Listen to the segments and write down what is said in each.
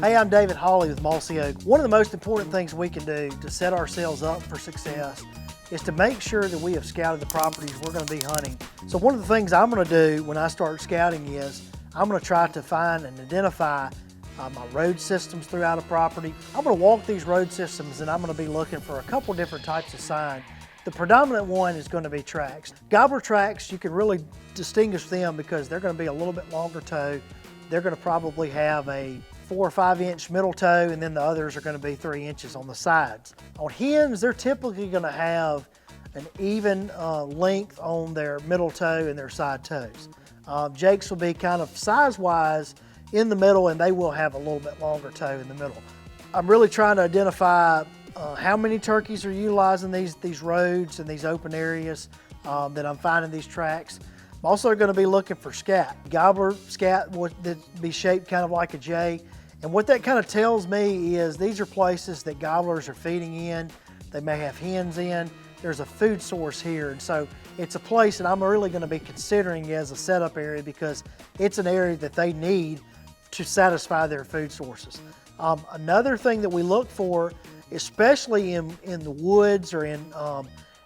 Hey, I'm David Hawley with Mossy. One of the most important things we can do to set ourselves up for success is to make sure that we have scouted the properties we're going to be hunting. So one of the things I'm going to do when I start scouting is I'm going to try to find and identify my road systems throughout a property. I'm going to walk these road systems and I'm going to be looking for a couple different types of sign. The predominant one is going to be tracks. Gobbler tracks, you can really distinguish them because they're going to be a little bit longer toe. They're going to probably have a 4 or 5 inch middle toe, and then the others are going to be 3 inches on the sides. On hens, they're typically going to have an even length on their middle toe and their side toes. Jakes will be kind of size-wise in the middle, and they will have a little bit longer toe in the middle. I'm really trying to identify how many turkeys are utilizing these roads and these open areas that I'm finding these tracks. I'm also going to be looking for scat. Gobbler scat would be shaped kind of like a J. And what that kind of tells me is these are places that gobblers are feeding in. They may have hens in. There's a food source here. And so it's a place that I'm really going to be considering as a setup area because it's an area that they need to satisfy their food sources. Another thing that we look for, especially in the woods or in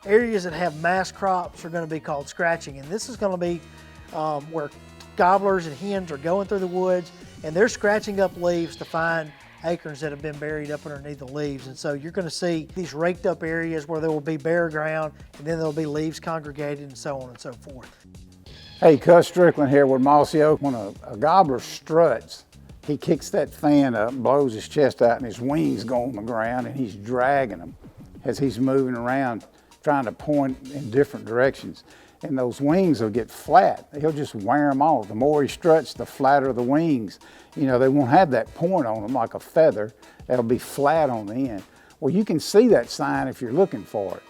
areas that have mass crops, are going to be called scratching. And this is going to be where gobblers and hens are going through the woods and they're scratching up leaves to find acorns that have been buried up underneath the leaves. And so you're going to see these raked up areas where there will be bare ground and then there'll be leaves congregated and so on and so forth. Hey, Cuss Strickland here with Mossy Oak. When a gobbler struts, he kicks that fan up, blows his chest out, and his wings go on the ground, and he's dragging them as he's moving around, trying to point in different directions. And those wings will get flat. He'll just wear them off. The more he struts, the flatter the wings. You know, they won't have that point on them like a feather. They'll be flat on the end. Well, you can see that sign if you're looking for it.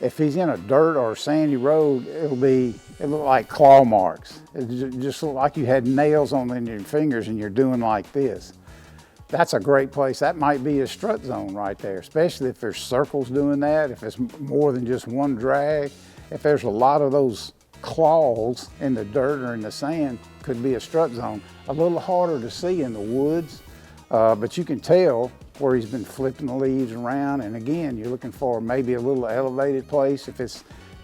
If he's in a dirt or a sandy road, it'll look like claw marks. It just look like you had nails on your fingers and you're doing like this. That's a great place. That might be a strut zone right there, especially if there's circles doing that, if it's more than just one drag. If there's a lot of those claws in the dirt or in the sand, could be a strut zone. A little harder to see in the woods, but you can tell where he's been flipping the leaves around. And again, you're looking for maybe a little elevated place.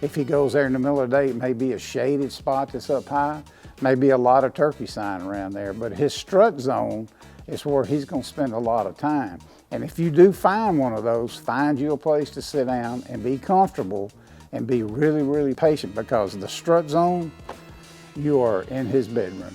If he goes there in the middle of the day, it may be a shaded spot that's up high, maybe a lot of turkey sign around there. But his strut zone is where he's gonna spend a lot of time. And if you do find one of those, find you a place to sit down and be comfortable and be really, really patient, because the strut zone, you are in his bedroom.